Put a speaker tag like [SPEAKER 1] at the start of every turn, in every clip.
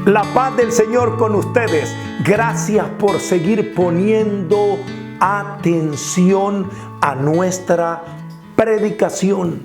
[SPEAKER 1] La paz del Señor con ustedes. Gracias por seguir poniendo atención a nuestra predicación.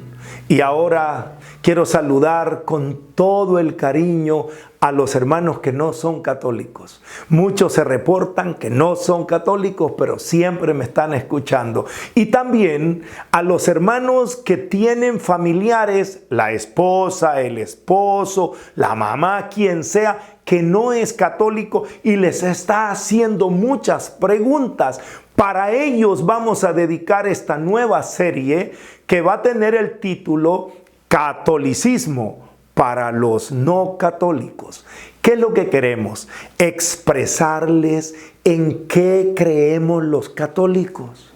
[SPEAKER 1] Y ahora quiero saludar con todo el cariño a los hermanos que no son católicos. Muchos se reportan que no son católicos, pero siempre me están escuchando. Y también a los hermanos que tienen familiares, la esposa, el esposo, la mamá, quien sea, que no es católico y les está haciendo muchas preguntas. Para ellos vamos a dedicar esta nueva serie que va a tener el título Catolicismo para los no católicos. ¿Qué es lo que queremos? Expresarles en qué creemos los católicos.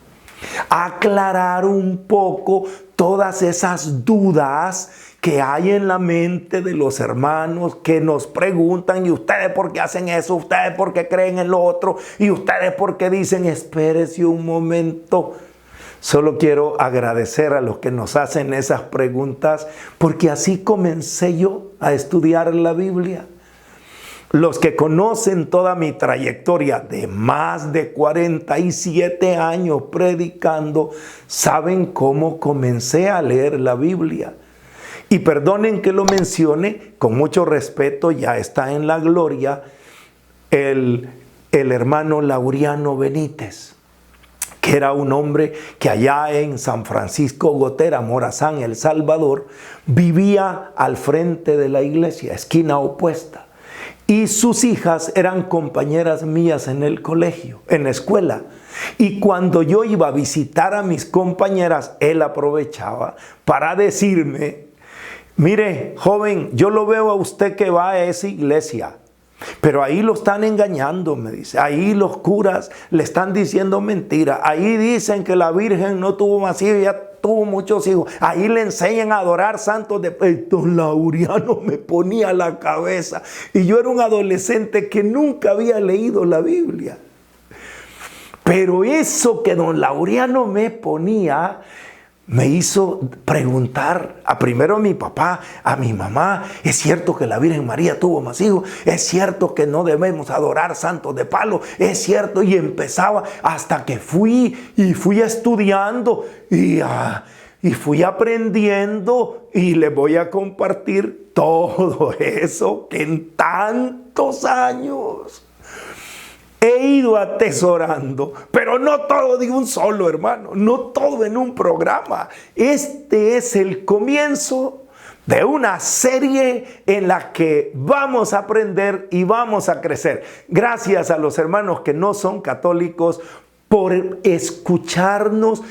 [SPEAKER 1] Aclarar un poco todas esas dudas que hay en la mente de los hermanos que nos preguntan: ¿y ustedes por qué hacen eso? ¿Ustedes por qué creen en lo otro? ¿Y ustedes por qué dicen espérese un momento? Solo quiero agradecer a los que nos hacen esas preguntas, porque así comencé yo a estudiar la Biblia. Los que conocen toda mi trayectoria de más de 47 años predicando, saben cómo comencé a leer la Biblia. Y perdonen que lo mencione, con mucho respeto, ya está en la gloria el hermano Laureano Benítez, que era un hombre que allá en San Francisco Gotera, Morazán, El Salvador, vivía al frente de la iglesia, esquina opuesta. Y sus hijas eran compañeras mías en el colegio, en la escuela. Y cuando yo iba a visitar a mis compañeras, él aprovechaba para decirme: mire, joven, yo lo veo a usted que va a esa iglesia, pero ahí lo están engañando, me dice. Ahí los curas le están diciendo mentiras. Ahí dicen que la Virgen no tuvo más hijos, ya tuvo muchos hijos. Ahí le enseñan a adorar santos de... Don Laureano me ponía la cabeza. Y yo era un adolescente que nunca había leído la Biblia. Pero eso que don Laureano me ponía me hizo preguntar primero a mi papá, a mi mamá: ¿es cierto que la Virgen María tuvo más hijos? ¿Es cierto que no debemos adorar santos de palo? ¿Es cierto? Y empezaba hasta que fui estudiando y fui aprendiendo, y les voy a compartir todo eso que en tantos años he ido atesorando, pero no todo de un solo, hermano, no todo en un programa. Este es el comienzo de una serie en la que vamos a aprender y vamos a crecer. Gracias a los hermanos que no son católicos por escucharnos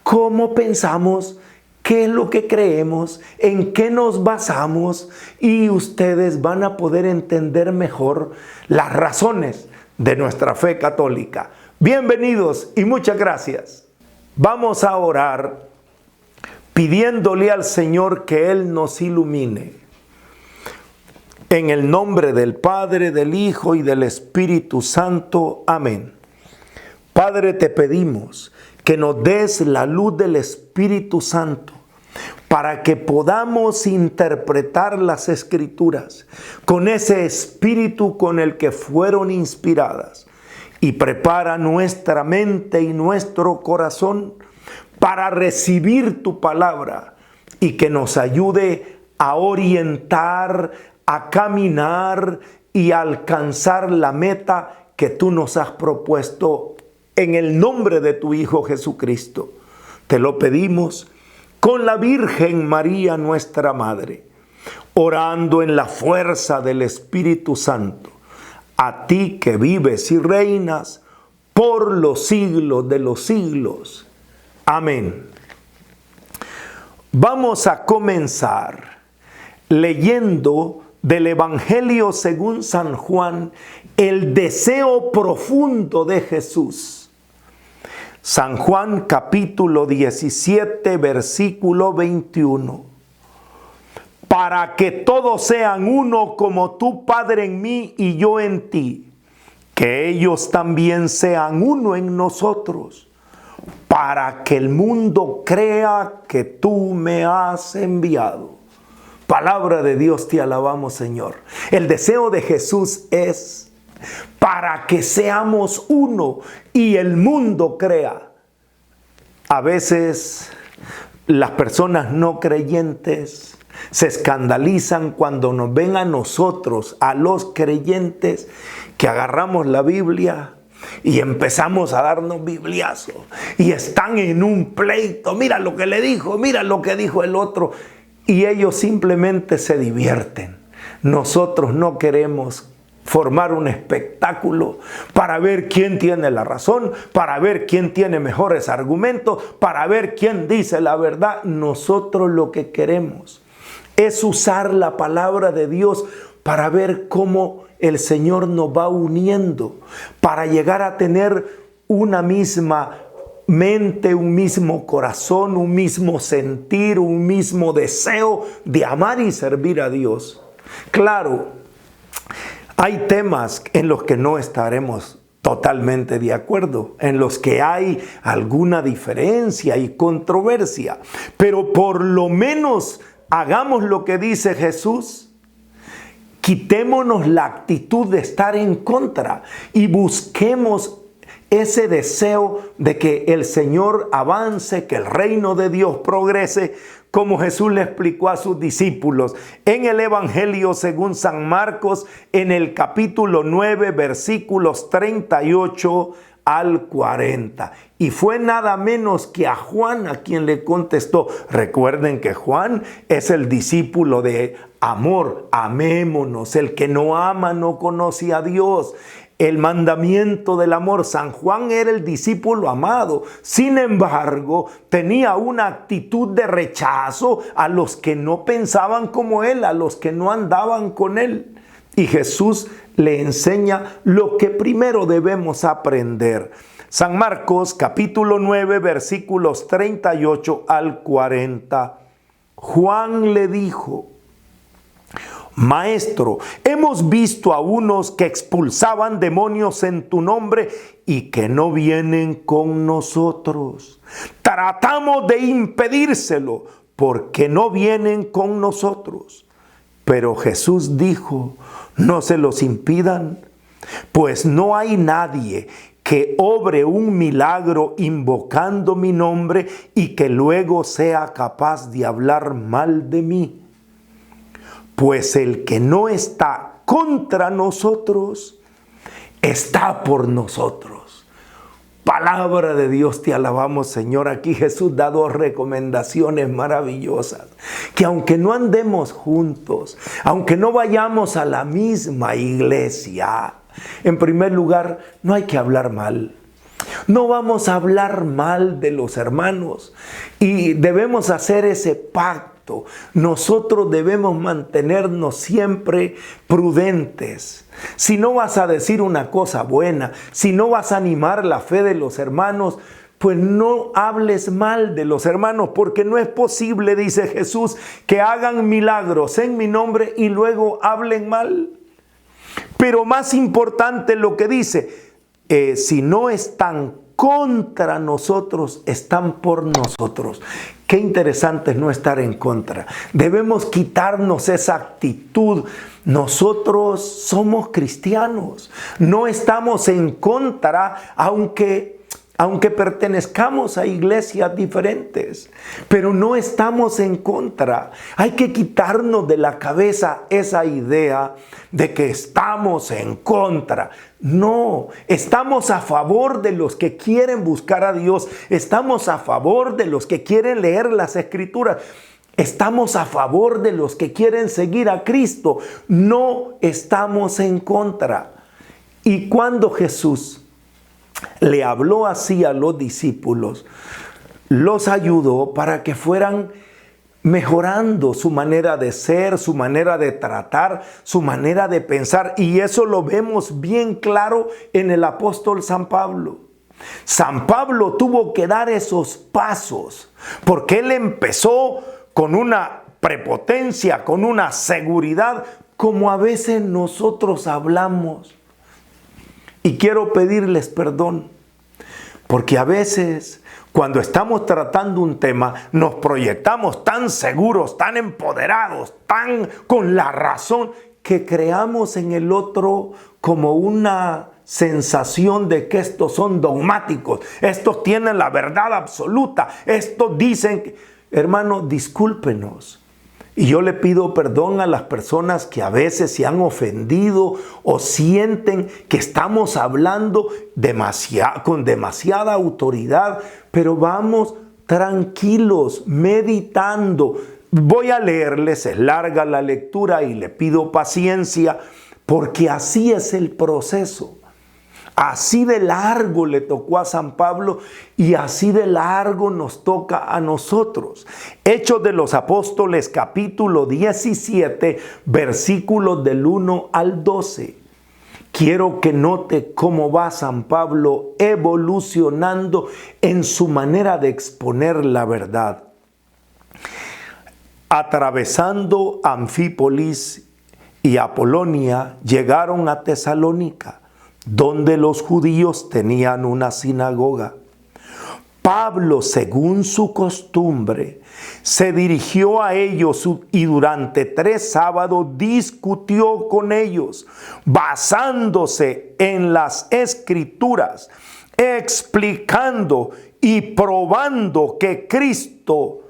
[SPEAKER 1] cómo pensamos, qué es lo que creemos, en qué nos basamos, y ustedes van a poder entender mejor las razones de nuestra fe católica. Bienvenidos y muchas gracias. Vamos a orar pidiéndole al Señor que Él nos ilumine. En el nombre del Padre, del Hijo y del Espíritu Santo. Amén. Padre, te pedimos que nos des la luz del Espíritu Santo para que podamos interpretar las Escrituras con ese espíritu con el que fueron inspiradas, y prepara nuestra mente y nuestro corazón para recibir tu palabra, y que nos ayude a orientar, a caminar y a alcanzar la meta que tú nos has propuesto, en el nombre de tu Hijo Jesucristo. Te lo pedimos con la Virgen María, nuestra Madre, orando en la fuerza del Espíritu Santo, a ti que vives y reinas por los siglos de los siglos. Amén. Vamos a comenzar leyendo del Evangelio según San Juan, el deseo profundo de Jesús. San Juan capítulo 17, versículo 21. Para que todos sean uno como tú, Padre, en mí y yo en ti, que ellos también sean uno en nosotros, para que el mundo crea que tú me has enviado. Palabra de Dios, te alabamos, Señor. El deseo de Jesús es para que seamos uno y el mundo crea. A veces las personas no creyentes se escandalizan cuando nos ven a nosotros, a los creyentes, que agarramos la Biblia y empezamos a darnos bibliazos. Y están en un pleito. Mira lo que le dijo, mira lo que dijo el otro. Y ellos simplemente se divierten. Nosotros no queremos formar un espectáculo para ver quién tiene la razón, para ver quién tiene mejores argumentos, para ver quién dice la verdad. Nosotros lo que queremos es usar la palabra de Dios para ver cómo el Señor nos va uniendo, para llegar a tener una misma mente, un mismo corazón, un mismo sentir, un mismo deseo de amar y servir a Dios. Claro, hay temas en los que no estaremos totalmente de acuerdo, en los que hay alguna diferencia y controversia, pero por lo menos hagamos lo que dice Jesús. Quitémonos la actitud de estar en contra y busquemos ese deseo de que el Señor avance, que el reino de Dios progrese, como Jesús le explicó a sus discípulos en el Evangelio según San Marcos, en el capítulo 9, versículos 38 al 40. Y fue nada menos que a Juan a quien le contestó. Recuerden que Juan es el discípulo de amor. Amémonos. El que no ama no conoce a Dios. El mandamiento del amor. San Juan era el discípulo amado. Sin embargo, tenía una actitud de rechazo a los que no pensaban como él, a los que no andaban con él. Y Jesús le enseña lo que primero debemos aprender. San Marcos capítulo 9 versículos 38 al 40. Juan le dijo: Maestro, hemos visto a unos que expulsaban demonios en tu nombre y que no vienen con nosotros. Tratamos de impedírselo porque no vienen con nosotros. Pero Jesús dijo: no se los impidan, pues no hay nadie que obre un milagro invocando mi nombre y que luego sea capaz de hablar mal de mí. Pues el que no está contra nosotros, está por nosotros. Palabra de Dios, te alabamos, Señor. Aquí Jesús da dos recomendaciones maravillosas. Que aunque no andemos juntos, aunque no vayamos a la misma iglesia, en primer lugar, no hay que hablar mal. No vamos a hablar mal de los hermanos y debemos hacer ese pacto. Nosotros debemos mantenernos siempre prudentes. Si no vas a decir una cosa buena, si no vas a animar la fe de los hermanos, pues no hables mal de los hermanos, porque no es posible, dice Jesús, que hagan milagros en mi nombre y luego hablen mal. Pero más importante lo que dice, si no están contra nosotros, están por nosotros. Qué interesante es no estar en contra. Debemos quitarnos esa actitud. Nosotros somos cristianos. No estamos en contra, aunque pertenezcamos a iglesias diferentes, pero no estamos en contra. Hay que quitarnos de la cabeza esa idea de que estamos en contra. No, estamos a favor de los que quieren buscar a Dios. Estamos a favor de los que quieren leer las Escrituras. Estamos a favor de los que quieren seguir a Cristo. No estamos en contra. Y cuando Jesús le habló así a los discípulos, los ayudó para que fueran mejorando su manera de ser, su manera de tratar, su manera de pensar. Y eso lo vemos bien claro en el apóstol San Pablo. San Pablo tuvo que dar esos pasos porque él empezó con una prepotencia, con una seguridad, como a veces nosotros hablamos. Y quiero pedirles perdón, Porque a veces, cuando estamos tratando un tema, nos proyectamos tan seguros, tan empoderados, tan con la razón, que creamos en el otro como una sensación de que estos son dogmáticos, estos tienen la verdad absoluta, estos dicen, hermano, discúlpenos. Y yo le pido perdón a las personas que a veces se han ofendido o sienten que estamos hablando con demasiada autoridad, pero vamos tranquilos, meditando. Voy a leerles, es larga la lectura y le pido paciencia porque así es el proceso. Así de largo le tocó a San Pablo y así de largo nos toca a nosotros. Hechos de los Apóstoles, capítulo 17, versículos del 1 al 12. Quiero que note cómo va San Pablo evolucionando en su manera de exponer la verdad. Atravesando Anfípolis y Apolonia, llegaron a Tesalónica, donde los judíos tenían una sinagoga. Pablo, según su costumbre, se dirigió a ellos y durante 3 sábados discutió con ellos, basándose en las Escrituras, explicando y probando que Cristo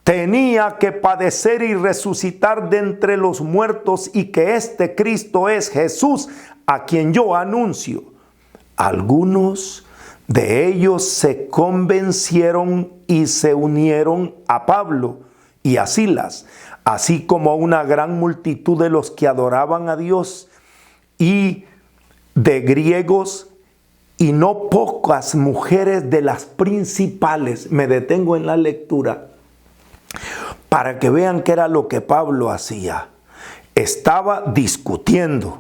[SPEAKER 1] tenía que padecer y resucitar de entre los muertos y que este Cristo es Jesús, a quien yo anuncio. Algunos de ellos se convencieron y se unieron a Pablo y a Silas, así como una gran multitud de los que adoraban a Dios y de griegos y no pocas mujeres de las principales. Me detengo en la lectura para que vean qué era lo que Pablo hacía. Estaba discutiendo,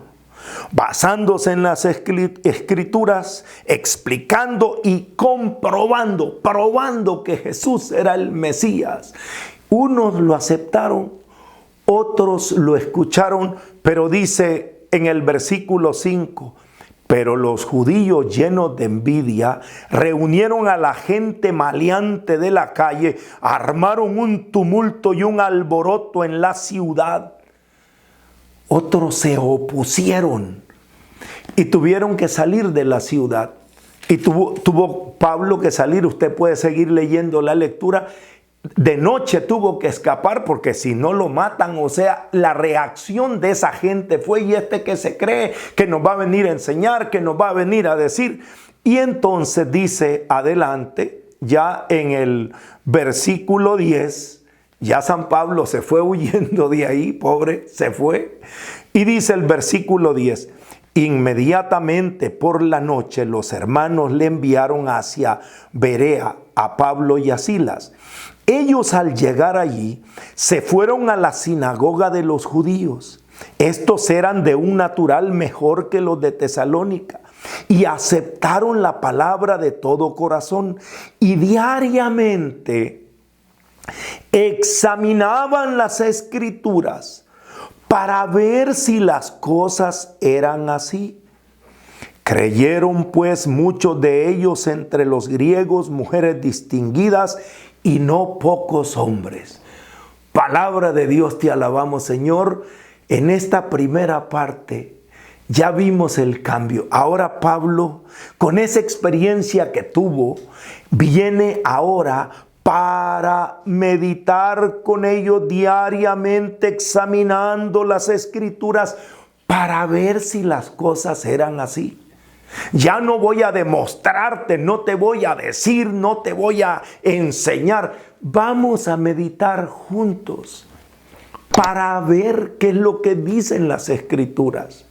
[SPEAKER 1] basándose en las Escrituras, explicando y probando que Jesús era el Mesías. Unos lo aceptaron, otros lo escucharon, pero dice en el versículo 5, pero los judíos llenos de envidia reunieron a la gente maleante de la calle, armaron un tumulto y un alboroto en la ciudad. Otros se opusieron y tuvieron que salir de la ciudad. Y tuvo Pablo que salir. Usted puede seguir leyendo la lectura. De noche tuvo que escapar porque si no lo matan. O sea, la reacción de esa gente fue: ¿y este que se cree que nos va a venir a enseñar, que nos va a venir a decir? Y entonces dice adelante, ya en el versículo 10, ya San Pablo se fue huyendo de ahí, pobre, se fue. Y dice el versículo 10, inmediatamente por la noche los hermanos le enviaron hacia Berea a Pablo y a Silas. Ellos al llegar allí se fueron a la sinagoga de los judíos. Estos eran de un natural mejor que los de Tesalónica y aceptaron la palabra de todo corazón y diariamente examinaban las Escrituras para ver si las cosas eran así. Creyeron pues muchos de ellos entre los griegos, mujeres distinguidas y no pocos hombres. Palabra de Dios, te alabamos, Señor. En esta primera parte ya vimos el cambio. Ahora Pablo, con esa experiencia que tuvo, viene ahora para meditar con ellos diariamente, examinando las Escrituras para ver si las cosas eran así. Ya no voy a demostrarte, no te voy a decir, no te voy a enseñar. Vamos a meditar juntos para ver qué es lo que dicen las Escrituras.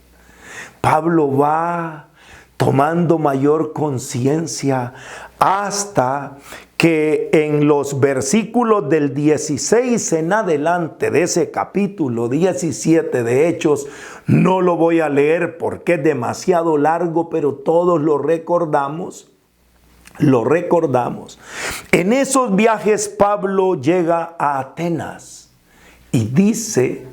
[SPEAKER 1] Pablo va tomando mayor conciencia hasta que en los versículos del 16 en adelante de ese capítulo 17 de Hechos, no lo voy a leer porque es demasiado largo, pero todos lo recordamos. En esos viajes Pablo llega a Atenas y dice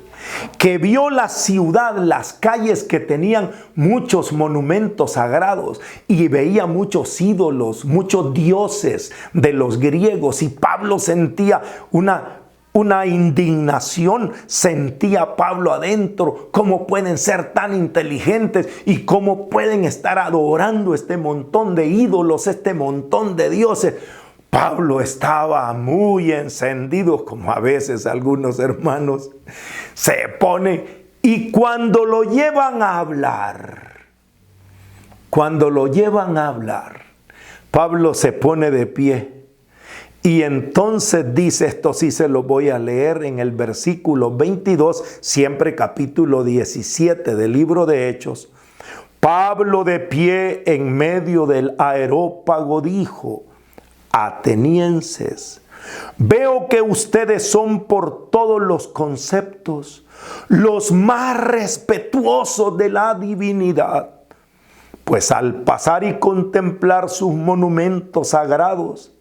[SPEAKER 1] que vio la ciudad, las calles que tenían muchos monumentos sagrados y veía muchos ídolos, muchos dioses de los griegos, y Pablo sentía una indignación, sentía Pablo adentro. ¿Cómo pueden ser tan inteligentes y cómo pueden estar adorando este montón de ídolos, este montón de dioses? Pablo estaba muy encendido, como a veces algunos hermanos se pone, y cuando lo llevan a hablar, Pablo se pone de pie. Y entonces dice, esto sí se lo voy a leer en el versículo 22, siempre capítulo 17 del libro de Hechos. Pablo, de pie en medio del areópago, dijo: atenienses, veo que ustedes son por todos los conceptos los más respetuosos de la divinidad, pues al pasar y contemplar sus monumentos sagrados,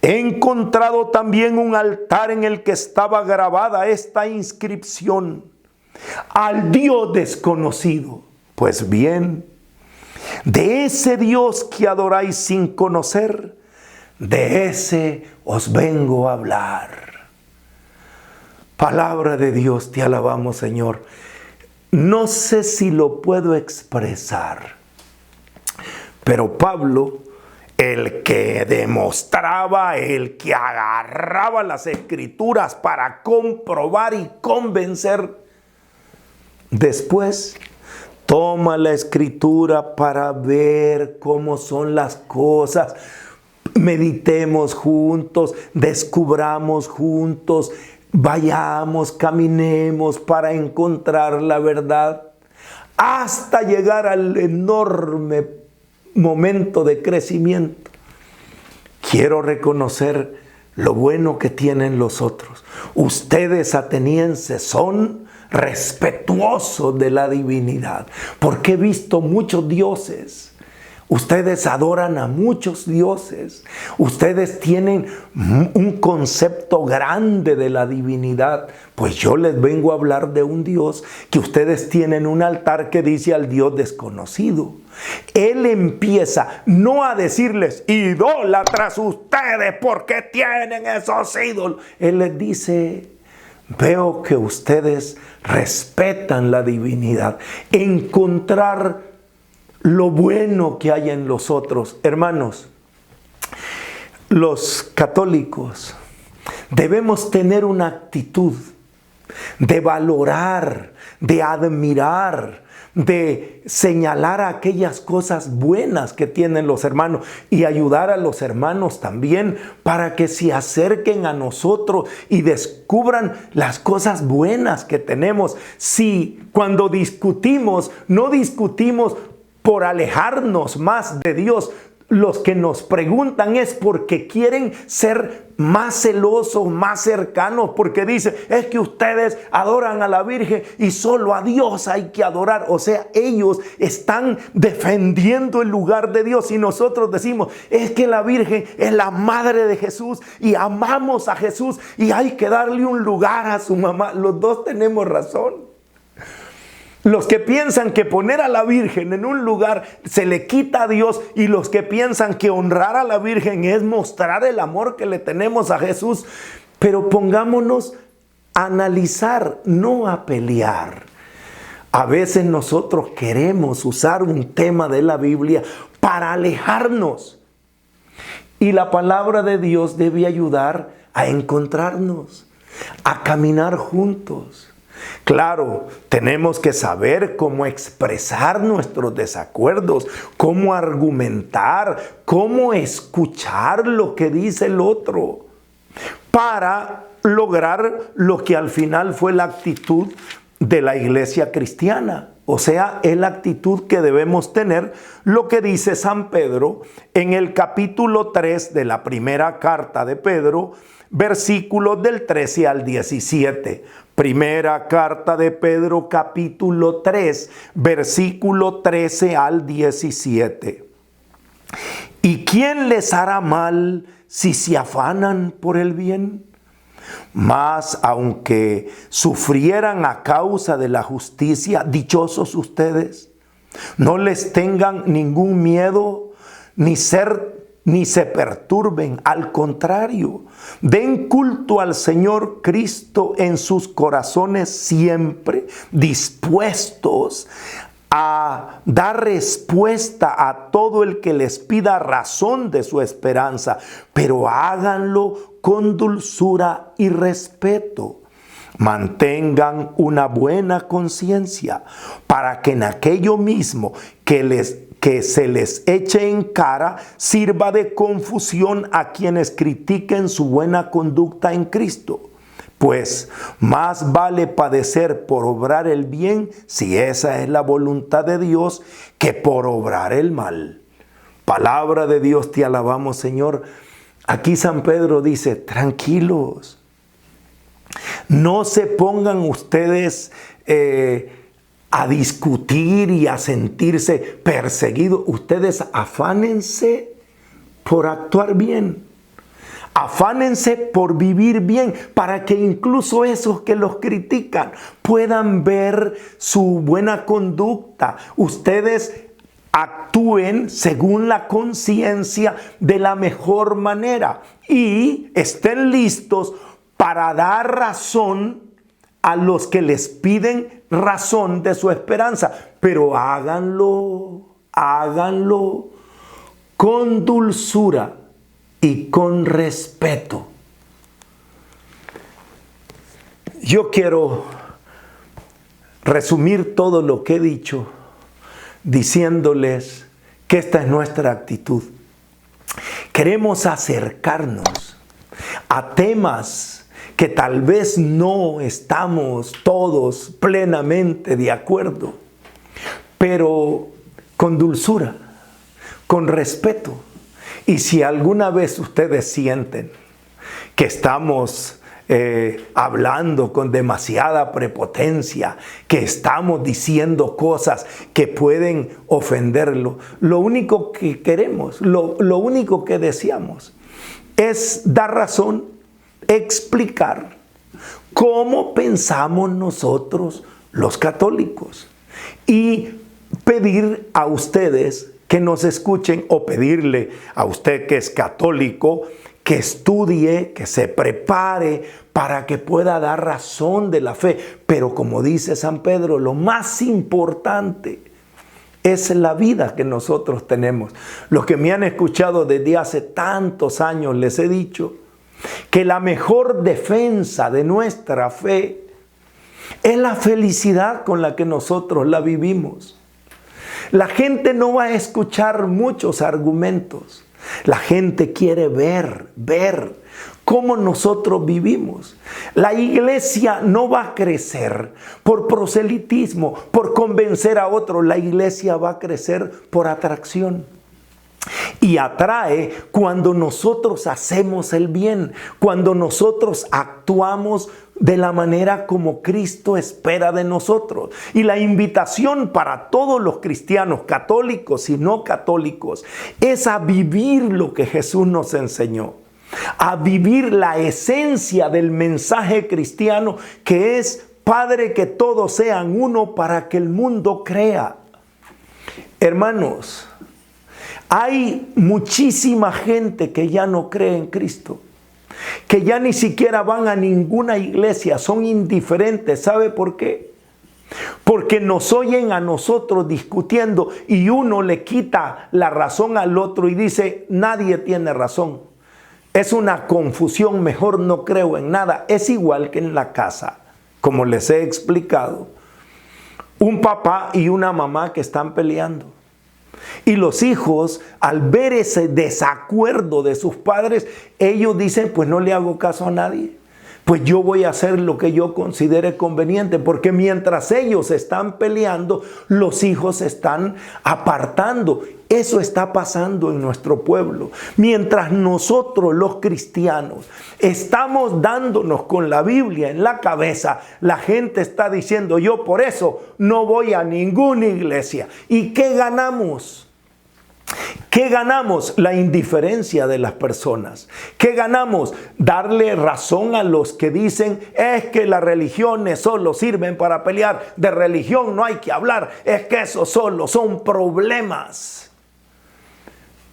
[SPEAKER 1] he encontrado también un altar en el que estaba grabada esta inscripción: al Dios desconocido. Pues bien, de ese Dios que adoráis sin conocer, de ese os vengo a hablar. Palabra de Dios, te alabamos, Señor. No sé si lo puedo expresar, pero Pablo, el que demostraba, el que agarraba las escrituras para comprobar y convencer, después toma la escritura para ver cómo son las cosas. Meditemos juntos, descubramos juntos, vayamos, caminemos para encontrar la verdad, hasta llegar al enorme momento de crecimiento. Quiero reconocer lo bueno que tienen los otros. Ustedes, atenienses, son respetuosos de la divinidad, porque he visto muchos dioses. Ustedes adoran a muchos dioses. Ustedes tienen un concepto grande de la divinidad. Pues yo les vengo a hablar de un Dios que ustedes tienen un altar que dice al Dios desconocido. Él empieza no a decirles: idólatras ustedes, ¿por qué tienen esos ídolos? Él les dice: veo que ustedes respetan la divinidad. Encontrar lo bueno que hay en los otros. Hermanos, los católicos debemos tener una actitud de valorar, de admirar, de señalar aquellas cosas buenas que tienen los hermanos y ayudar a los hermanos también para que se acerquen a nosotros y descubran las cosas buenas que tenemos. Si cuando discutimos, no discutimos por alejarnos más de Dios, los que nos preguntan es porque quieren ser más celosos, más cercanos, porque dicen: es que ustedes adoran a la Virgen y solo a Dios hay que adorar. O sea, ellos están defendiendo el lugar de Dios, y nosotros decimos: es que la Virgen es la madre de Jesús y amamos a Jesús y hay que darle un lugar a su mamá. Los dos tenemos razón. Los que piensan que poner a la Virgen en un lugar se le quita a Dios, y los que piensan que honrar a la Virgen es mostrar el amor que le tenemos a Jesús. Pero pongámonos a analizar, no a pelear. A veces nosotros queremos usar un tema de la Biblia para alejarnos, y la palabra de Dios debe ayudar a encontrarnos, a caminar juntos. Claro, tenemos que saber cómo expresar nuestros desacuerdos, cómo argumentar, cómo escuchar lo que dice el otro, para lograr lo que al final fue la actitud de la iglesia cristiana. O sea, es la actitud que debemos tener, lo que dice San Pedro en el capítulo 3 de la primera carta de Pedro, versículos del 13 al 17. Primera carta de Pedro, capítulo 3, versículo 13 al 17. ¿Y quién les hará mal si se afanan por el bien? Mas aunque sufrieran a causa de la justicia, dichosos ustedes. No les tengan ningún miedo, ni se perturben. Al contrario, den culto al Señor Cristo en sus corazones siempre, dispuestos a dar respuesta a todo el que les pida razón de su esperanza, pero háganlo con dulzura y respeto. Mantengan una buena conciencia para que en aquello mismo que se les eche en cara sirva de confusión a quienes critiquen su buena conducta en Cristo. Pues más vale padecer por obrar el bien, si esa es la voluntad de Dios, que por obrar el mal. Palabra de Dios, te alabamos, Señor. Aquí San Pedro dice, tranquilos, no se pongan ustedes a discutir y a sentirse perseguidos. Ustedes afánense por actuar bien. Afánense por vivir bien, para que incluso esos que los critican puedan ver su buena conducta. Ustedes actúen según la conciencia de la mejor manera y estén listos para dar razón a los que les piden razón de su esperanza. Pero háganlo con dulzura y con respeto. Yo quiero resumir todo lo que he dicho diciéndoles que esta es nuestra actitud. Queremos acercarnos a temas que tal vez no estamos todos plenamente de acuerdo, pero con dulzura, con respeto. Y si alguna vez ustedes sienten que estamos hablando con demasiada prepotencia, que estamos diciendo cosas que pueden ofenderlo, lo único que queremos, lo único que deseamos es dar razón, explicar cómo pensamos nosotros los católicos y pedir a ustedes que nos escuchen, o pedirle a usted que es católico que estudie, que se prepare para que pueda dar razón de la fe. Pero como dice San Pedro, lo más importante es la vida que nosotros tenemos. Los que me han escuchado desde hace tantos años les he dicho que la mejor defensa de nuestra fe es la felicidad con la que nosotros la vivimos. La gente no va a escuchar muchos argumentos. La gente quiere ver cómo nosotros vivimos. La iglesia no va a crecer por proselitismo, por convencer a otros. La iglesia va a crecer por atracción. Y atrae cuando nosotros hacemos el bien, cuando nosotros actuamos de la manera como Cristo espera de nosotros. Y la invitación para todos los cristianos, católicos y no católicos, es a vivir lo que Jesús nos enseñó, a vivir la esencia del mensaje cristiano, que es: Padre, que todos sean uno para que el mundo crea. Hermanos, hay muchísima gente que ya no cree en Cristo, que ya ni siquiera van a ninguna iglesia, son indiferentes. ¿Sabe por qué? Porque nos oyen a nosotros discutiendo y uno le quita la razón al otro y dice: nadie tiene razón. Es una confusión, mejor no creo en nada. Es igual que en la casa, como les he explicado. Un papá y una mamá que están peleando. Y los hijos, al ver ese desacuerdo de sus padres, ellos dicen: pues no le hago caso a nadie. Pues yo voy a hacer lo que yo considere conveniente, porque mientras ellos están peleando, los hijos se están apartando. Eso está pasando en nuestro pueblo. Mientras nosotros los cristianos estamos dándonos con la Biblia en la cabeza, la gente está diciendo: yo por eso no voy a ninguna iglesia. ¿Y qué ganamos? ¿Qué ganamos? La indiferencia de las personas. ¿Qué ganamos? Darle razón a los que dicen es que las religiones solo sirven para pelear. De religión no hay que hablar. Es que eso solo son problemas.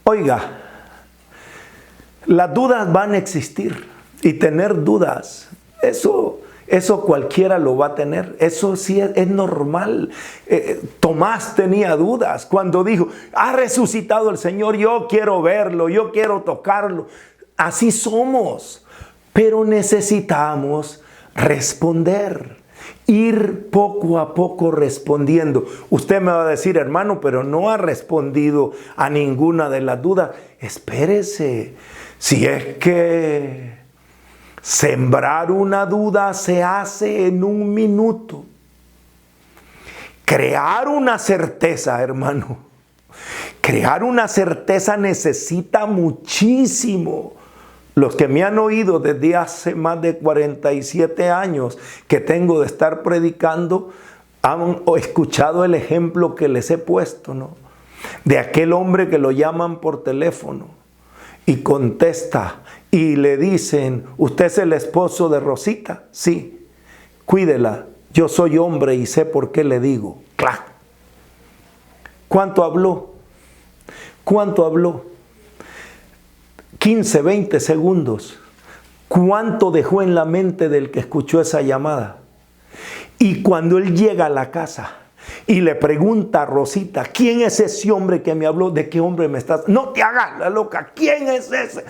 [SPEAKER 1] Oiga, las dudas van a existir y tener dudas, eso cualquiera lo va a tener. Eso sí es normal. Tomás tenía dudas cuando dijo, ha resucitado el Señor, yo quiero verlo, yo quiero tocarlo. Así somos, pero necesitamos responder, ir poco a poco respondiendo. Usted me va a decir, hermano, pero no ha respondido a ninguna de las dudas. Espérese, si es que sembrar una duda se hace en un minuto. Crear una certeza, hermano. Crear una certeza necesita muchísimo. Los que me han oído desde hace más de 47 años que tengo de estar predicando, han escuchado el ejemplo que les he puesto, ¿no? De aquel hombre que lo llaman por teléfono y contesta y le dicen, ¿usted es el esposo de Rosita? Sí, cuídela, yo soy hombre y sé por qué le digo. ¡Clac! ¿Cuánto habló? ¿Cuánto habló? 15, 20 segundos. ¿Cuánto dejó en la mente del que escuchó esa llamada? Y cuando él llega a la casa y le pregunta a Rosita, ¿quién es ese hombre que me habló? ¿De qué hombre me estás? No te hagas la loca. ¿Quién es ese?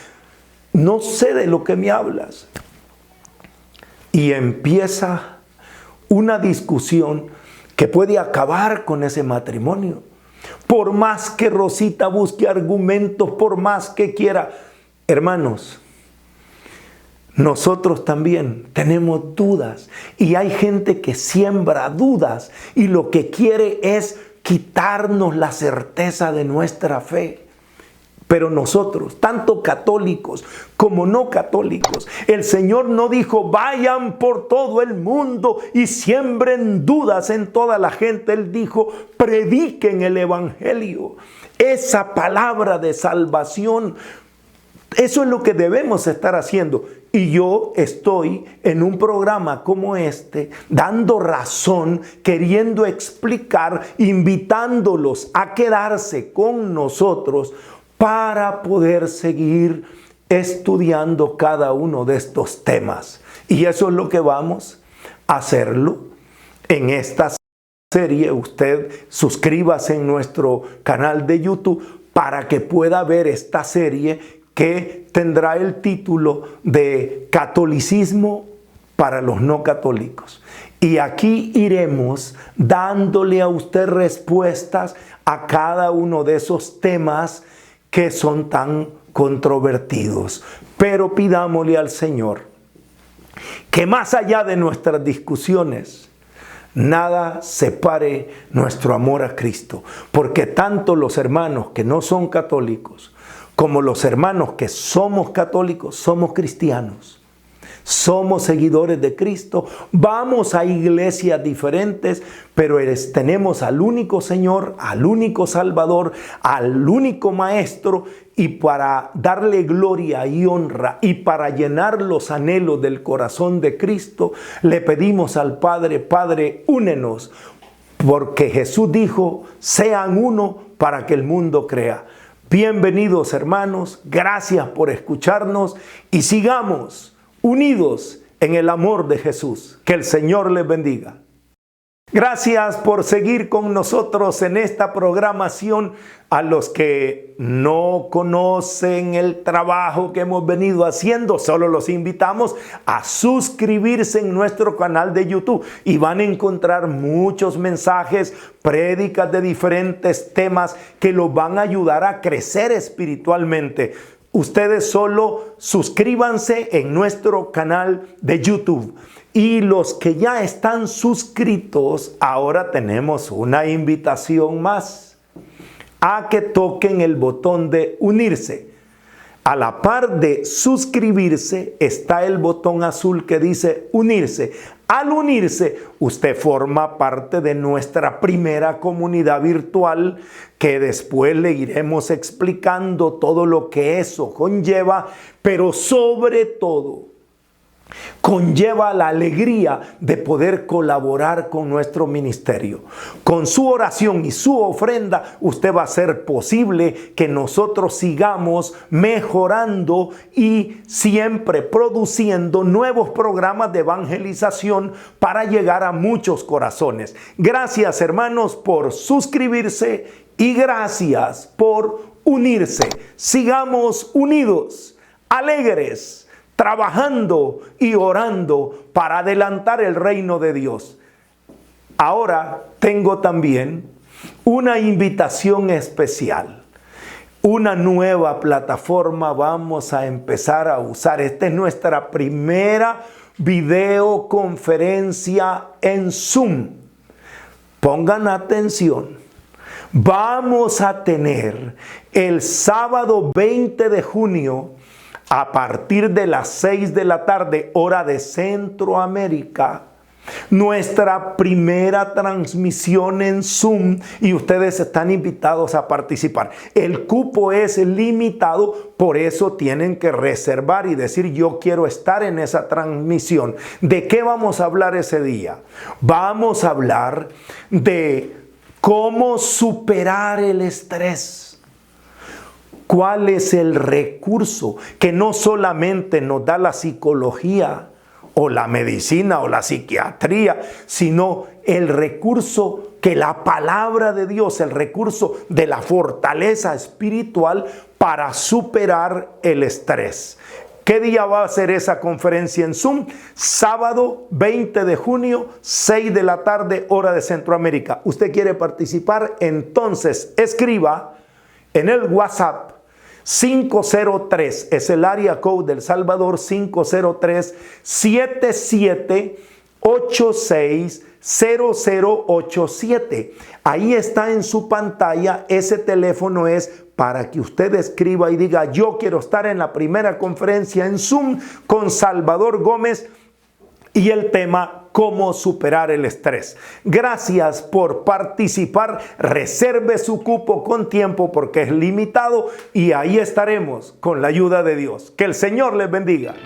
[SPEAKER 1] No sé de lo que me hablas. Y empieza una discusión que puede acabar con ese matrimonio. Por más que Rosita busque argumentos, por más que quiera. Hermanos, nosotros también tenemos dudas y hay gente que siembra dudas y lo que quiere es quitarnos la certeza de nuestra fe. Pero nosotros, tanto católicos como no católicos, el Señor no dijo vayan por todo el mundo y siembren dudas en toda la gente. Él dijo prediquen el evangelio, esa palabra de salvación. Eso es lo que debemos estar haciendo. Y yo estoy en un programa como este, dando razón, queriendo explicar, invitándolos a quedarse con nosotros para poder seguir estudiando cada uno de estos temas. Y eso es lo que vamos a hacerlo en esta serie. Usted suscríbase en nuestro canal de YouTube para que pueda ver esta serie que tendrá el título de Catolicismo para los no católicos. Y aquí iremos dándole a usted respuestas a cada uno de esos temas que son tan controvertidos. Pero pidámosle al Señor que más allá de nuestras discusiones, nada separe nuestro amor a Cristo. Porque tanto los hermanos que no son católicos como los hermanos que somos católicos, somos cristianos, somos seguidores de Cristo, vamos a iglesias diferentes, pero tenemos al único Señor, al único Salvador, al único Maestro, y para darle gloria y honra y para llenar los anhelos del corazón de Cristo, le pedimos al Padre, Padre, únenos, porque Jesús dijo, sean uno para que el mundo crea. Bienvenidos hermanos, gracias por escucharnos y sigamos unidos en el amor de Jesús. Que el Señor les bendiga. Gracias por seguir con nosotros en esta programación. A los que no conocen el trabajo que hemos venido haciendo, solo los invitamos a suscribirse en nuestro canal de YouTube y van a encontrar muchos mensajes, prédicas de diferentes temas que los van a ayudar a crecer espiritualmente. Ustedes solo suscríbanse en nuestro canal de YouTube. Y los que ya están suscritos, ahora tenemos una invitación más a que toquen el botón de unirse. A la par de suscribirse está el botón azul que dice unirse. Al unirse, usted forma parte de nuestra primera comunidad virtual, que después le iremos explicando todo lo que eso conlleva, pero sobre todo conlleva la alegría de poder colaborar con nuestro ministerio. Con su oración y su ofrenda, usted va a hacer posible que nosotros sigamos mejorando y siempre produciendo nuevos programas de evangelización para llegar a muchos corazones. Gracias, hermanos, por suscribirse y gracias por unirse. Sigamos unidos, alegres, trabajando y orando para adelantar el reino de Dios. Ahora tengo también una invitación especial. Una nueva plataforma vamos a empezar a usar. Esta es nuestra primera videoconferencia en Zoom. Pongan atención. Vamos a tener el sábado 20 de junio a partir de las 6 de la tarde, hora de Centroamérica, nuestra primera transmisión en Zoom, y ustedes están invitados a participar. El cupo es limitado, por eso tienen que reservar y decir: yo quiero estar en esa transmisión. ¿De qué vamos a hablar ese día? Vamos a hablar de cómo superar el estrés. ¿Cuál es el recurso que no solamente nos da la psicología o la medicina o la psiquiatría, sino el recurso que la palabra de Dios, el recurso de la fortaleza espiritual para superar el estrés? ¿Qué día va a ser esa conferencia en Zoom? Sábado 20 de junio, 6 de la tarde, hora de Centroamérica. ¿Usted quiere participar? Entonces escriba en el WhatsApp 503, es el área code del Salvador, 503-7786-0087. Ahí está en su pantalla, ese teléfono es para que usted escriba y diga: yo quiero estar en la primera conferencia en Zoom con Salvador Gómez, y el tema: cómo superar el estrés. Gracias por participar. Reserve su cupo con tiempo porque es limitado, y ahí estaremos con la ayuda de Dios. Que el Señor les bendiga.